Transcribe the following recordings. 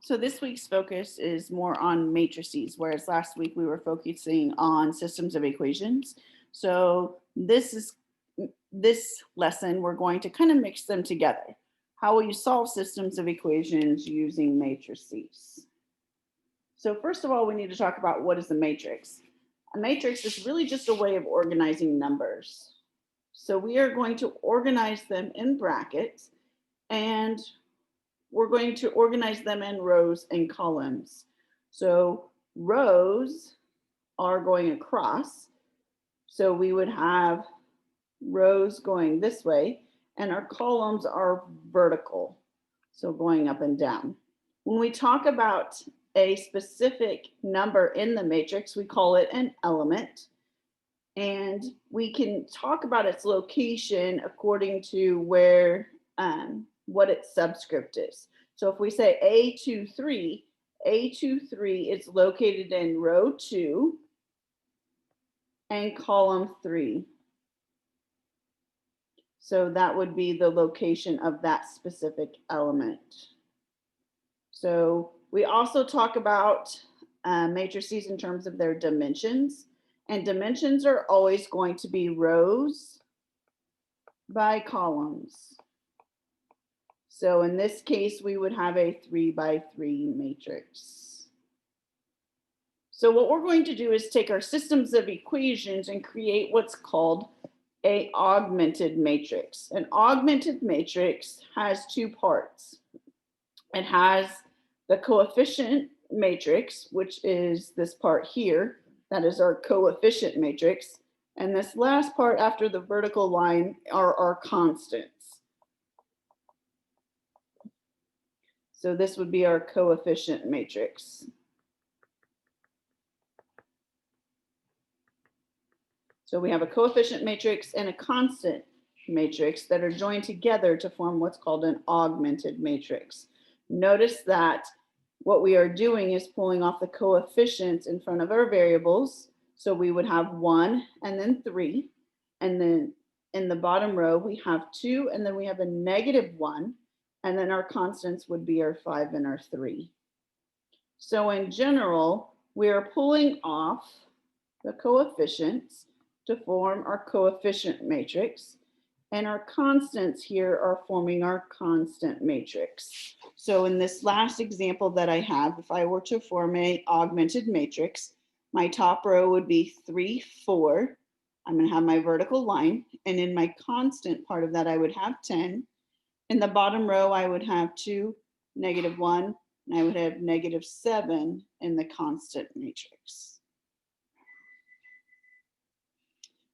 So this week's focus is more on matrices, whereas last week we were focusing on systems of equations. So this lesson, we're going to kind of mix them together. How will you solve systems of equations using matrices? So first of all, we need to talk about what is a matrix. A matrix is really just a way of organizing numbers. So we are going to organize them in brackets, and we're going to organize them in rows and columns. So rows are going across. So we would have rows going this way, and our columns are vertical, so going up and down. When we talk about a specific number in the matrix, we call it an element. And we can talk about its location according to where what its subscript is. So if we say A23, A23 is located in row 2 and column 3. So that would be the location of that specific element. So we also talk about matrices in terms of their dimensions. And dimensions are always going to be rows by columns. So in this case, we would have a 3 by 3 matrix. So what we're going to do is take our systems of equations and create what's called an augmented matrix. An augmented matrix has two parts. It has the coefficient matrix, which is this part here. That is our coefficient matrix. And this last part after the vertical line are our constants. So this would be our coefficient matrix. So we have a coefficient matrix and a constant matrix that are joined together to form what's called an augmented matrix. Notice that what we are doing is pulling off the coefficients in front of our variables. So we would have 1 and then 3. And then in the bottom row, we have 2, and then we have a -1. And then our constants would be our 5 and our 3. So in general, we are pulling off the coefficients to form our coefficient matrix. And our constants here are forming our constant matrix. So in this last example that I have, if I were to form an augmented matrix, my top row would be 3, 4. I'm going to have my vertical line. And in my constant part of that, I would have 10. In the bottom row, I would have 2, -1, and I would have -7 in the constant matrix.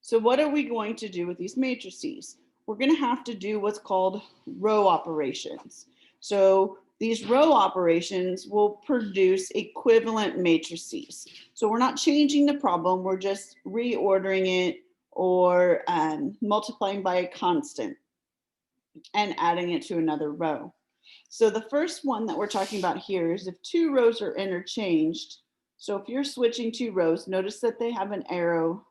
So what are we going to do with these matrices? We're going to have to do what's called row operations. So these row operations will produce equivalent matrices. So we're not changing the problem, we're just reordering it or multiplying by a constant and adding it to another row. So the first one that we're talking about here is if two rows are interchanged. So if you're switching two rows, notice that they have an arrow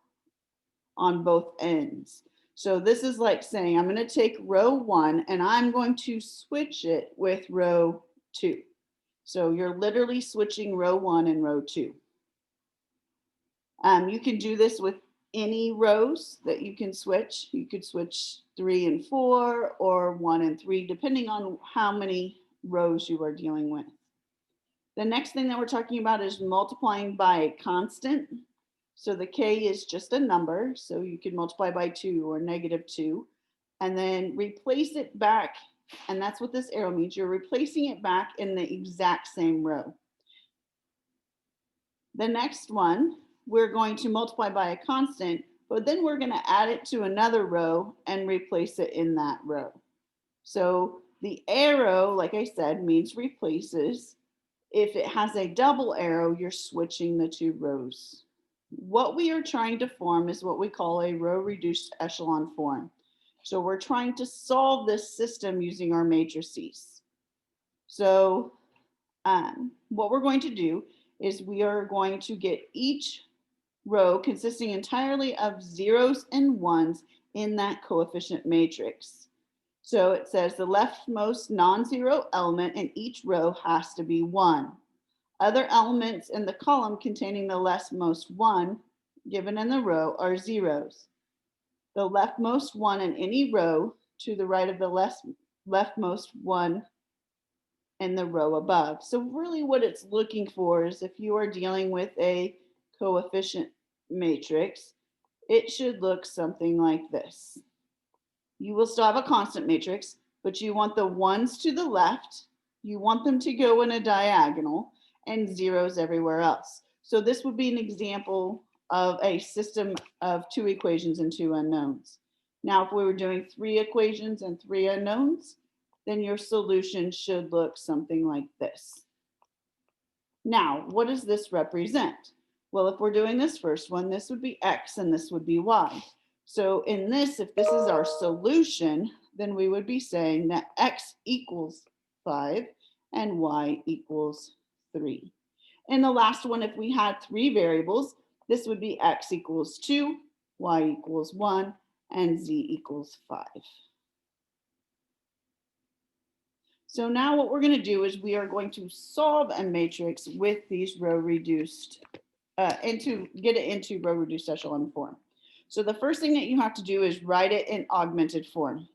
on both ends. So this is like saying, I'm going to take row 1 and I'm going to switch it with row 2. So you're literally switching row 1 and row 2. You can do this with any rows that you can switch. You could switch 3 and 4 or 1 and 3, depending on how many rows you are dealing with. The next thing that we're talking about is multiplying by a constant. So the k is just a number, so you can multiply by 2 or -2, and then replace it back, and that's what this arrow means. You're replacing it back in the exact same row. The next one, we're going to multiply by a constant, but then we're going to add it to another row and replace it in that row. So the arrow, like I said, means replaces. If it has a double arrow, you're switching the two rows. What we are trying to form is what we call a row reduced echelon form. So we're trying to solve this system using our matrices. So what we're going to do is we are going to get each row consisting entirely of zeros and ones in that coefficient matrix. So it says the leftmost non-zero element in each row has to be 1. Other elements in the column containing the leftmost 1 given in the row are zeros. The leftmost 1 in any row to the right of the leftmost 1 in the row above. So really what it's looking for is if you are dealing with a coefficient matrix, it should look something like this. You will still have a constant matrix, but you want the ones to the left, you want them to go in a diagonal, and zeros everywhere else. So this would be an example of a system of 2 equations and 2 unknowns. Now, if we were doing 3 equations and 3 unknowns, then your solution should look something like this. Now, what does this represent? Well, if we're doing this first one, this would be x and this would be y. So in this, if this is our solution, then we would be saying that x equals 5 and y equals 3. In the last one, if we had 3 variables, this would be x equals 2, y equals 1, and z equals 5. So now what we're going to do is we are going to solve a matrix with these row reduced, get it into row reduced echelon form. So the first thing that you have to do is write it in augmented form.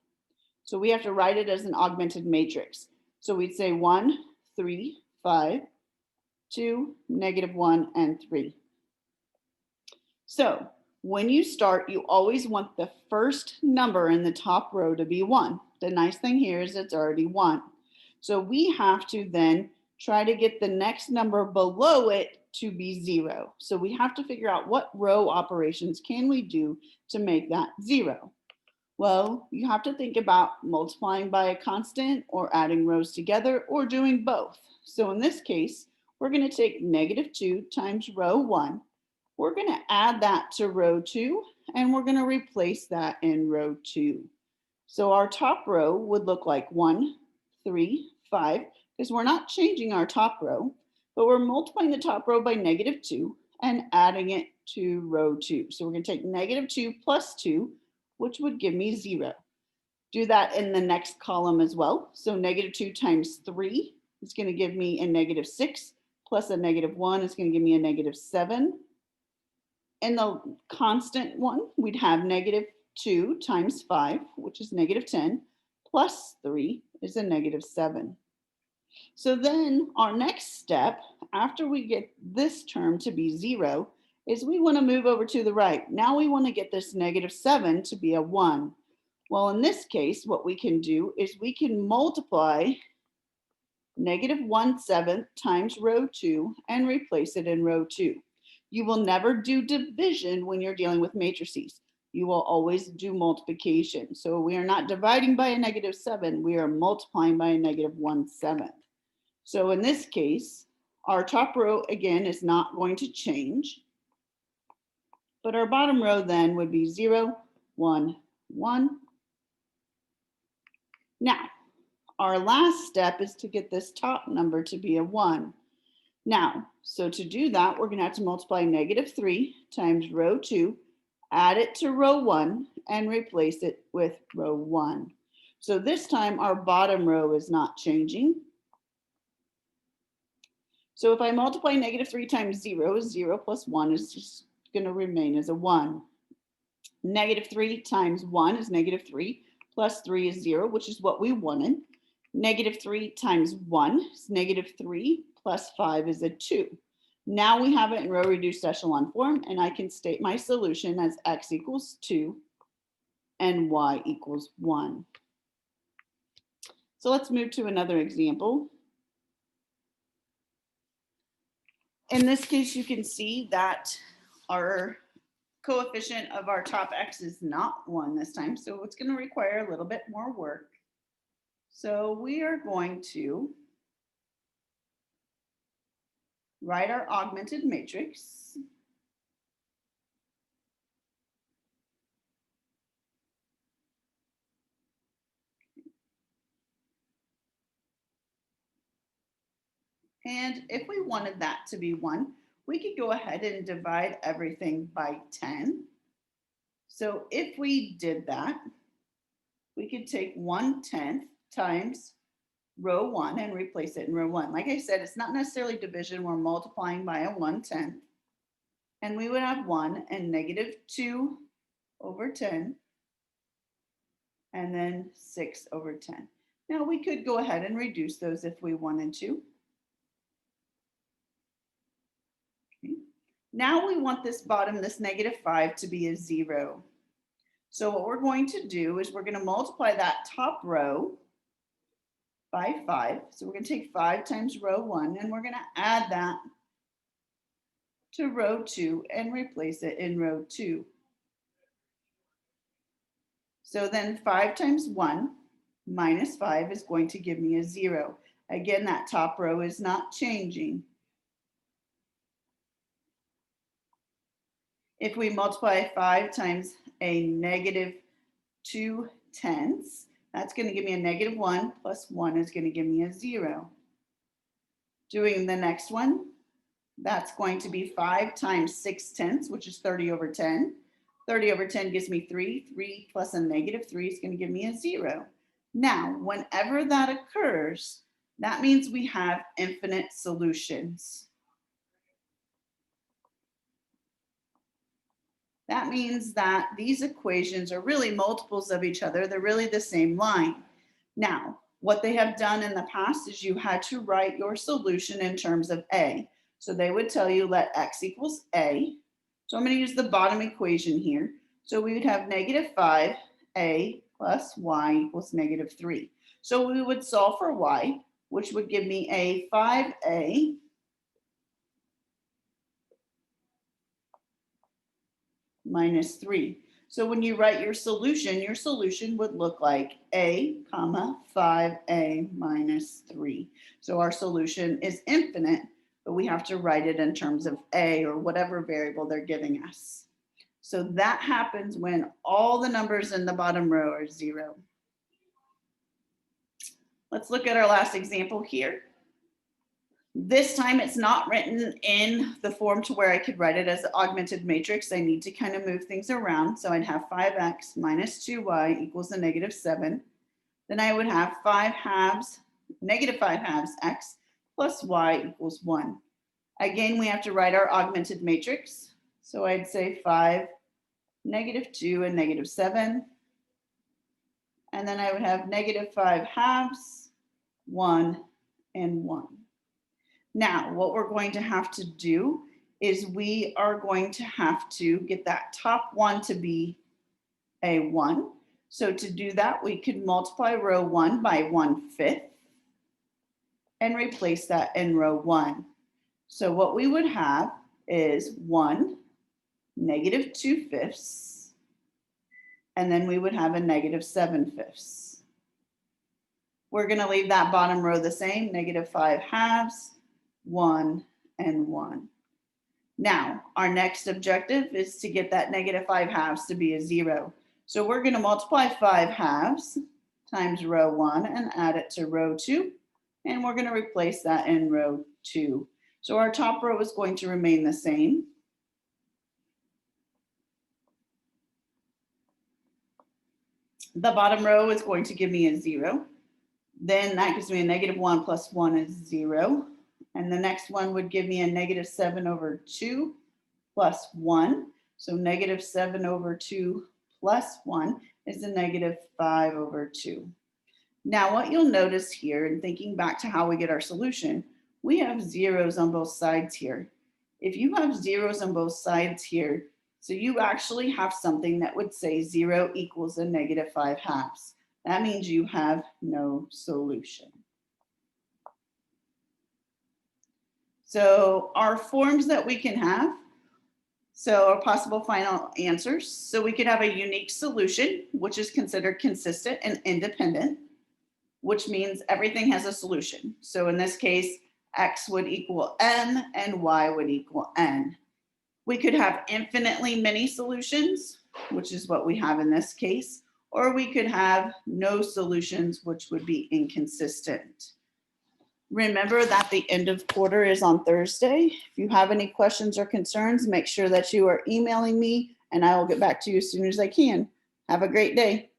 So we have to write it as an augmented matrix. So we'd say 1, 3, 5, 2, -1, and 3. So when you start, you always want the first number in the top row to be 1. The nice thing here is it's already 1. So we have to then try to get the next number below it to be 0. So we have to figure out what row operations can we do to make that 0. Well, you have to think about multiplying by a constant or adding rows together or doing both. So in this case, we're going to take -2 times row 1. We're going to add that to row 2 and we're going to replace that in row 2. So our top row would look like 1, 3, 5, because we're not changing our top row, but we're multiplying the top row by -2 and adding it to row 2. So we're going to take -2 plus 2, which would give me 0. Do that in the next column as well. So -2 times 3 is going to give me a -6, plus a -1 is going to give me a -7. In the constant one, we'd have -2 times 5, which is -10, plus 3 is a -7. So then our next step, after we get this term to be 0, is we want to move over to the right. Now we want to get this -7 to be a 1. Well, in this case, what we can do is we can multiply -1/7 times row 2 and replace it in row 2. You will never do division when you're dealing with matrices. You will always do multiplication. So we are not dividing by a -7, we are multiplying by a -1/7. So in this case, our top row again is not going to change, but our bottom row then would be 0, 1, 1. Now, our last step is to get this top number to be a 1. Now, so to do that, we're going to have to multiply -3 times row 2, add it to row 1, and replace it with row 1. So this time our bottom row is not changing. So if I multiply -3 times 0, 0 plus 1 is just going to remain as a 1. -3 times 1 is -3, plus 3 is 0, which is what we wanted. -3 times 1 is -3, plus 5 is a 2. Now we have it in row reduced echelon form, and I can state my solution as x equals 2 and y equals 1. So let's move to another example. In this case, you can see that our coefficient of our top x is not 1 this time, so it's going to require a little bit more work. So we are going to write our augmented matrix. And if we wanted that to be 1, we could go ahead and divide everything by 10. So if we did that, we could take 1/10 times row 1 and replace it in row 1. Like I said, it's not necessarily division. We're multiplying by a 1/10. And we would have 1 and -2 over 10. And then 6 over 10. Now we could go ahead and reduce those if we wanted to. Okay. Now we want this bottom, this -5, to be a 0. So what we're going to do is we're going to multiply that top row by 5. So we're going to take 5 times row 1 and we're going to add that to row 2 and replace it in row 2. So then 5 times 1 minus 5 is going to give me a 0. Again, that top row is not changing. If we multiply 5 times a -2/10, that's going to give me a -1 plus 1 is going to give me a 0. Doing the next one, that's going to be 5 times 6/10, which is 30 over 10. 30 over 10 gives me 3. 3 plus a -3 is going to give me a 0. Now, whenever that occurs, that means we have infinite solutions. That means that these equations are really multiples of each other. They're really the same line. Now, what they have done in the past is you had to write your solution in terms of A. So they would tell you let x equals A. So I'm going to use the bottom equation here. So we would have -5a plus y equals -3. So we would solve for y, which would give me a 5a minus 3. So when you write your solution would look like a comma 5a minus 3. So our solution is infinite, but we have to write it in terms of a or whatever variable they're giving us. So that happens when all the numbers in the bottom row are 0. Let's look at our last example here. This time it's not written in the form to where I could write it as an augmented matrix. I need to kind of move things around. So I'd have 5x minus 2y equals a -7. Then I would have -5 halves x plus y equals 1. Again, we have to write our augmented matrix. So I'd say 5, -2, and -7. And then I would have -5 halves, 1, and 1. Now, what we're going to have to do is we are going to have to get that top one to be a 1. So to do that, we could multiply row 1 by 1/5 and replace that in row 1. So what we would have is 1, -2/5, and then we would have a -7/5. We're going to leave that bottom row the same, -5 halves, 1, and 1. Now, our next objective is to get that -5 halves to be a 0. So we're going to multiply 5 halves times row 1 and add it to row 2. And we're going to replace that in row 2. So our top row is going to remain the same. The bottom row is going to give me a 0. Then that gives me a -1 plus 1 is 0. And the next one would give me a -7 over 2 plus 1. So -7 over 2 plus 1 is a -5 over 2. Now what you'll notice here, in thinking back to how we get our solution, we have zeros on both sides here. If you have zeros on both sides here, so you actually have something that would say 0 equals a -5 halves. That means you have no solution. So our forms that we can have, so our possible final answers. So we could have a unique solution, which is considered consistent and independent, which means everything has a solution. So in this case, x would equal n and y would equal n. We could have infinitely many solutions, which is what we have in this case, or we could have no solutions, which would be inconsistent. Remember that the end of quarter is on Thursday. If you have any questions or concerns, make sure that you are emailing me and I will get back to you as soon as I can. Have a great day.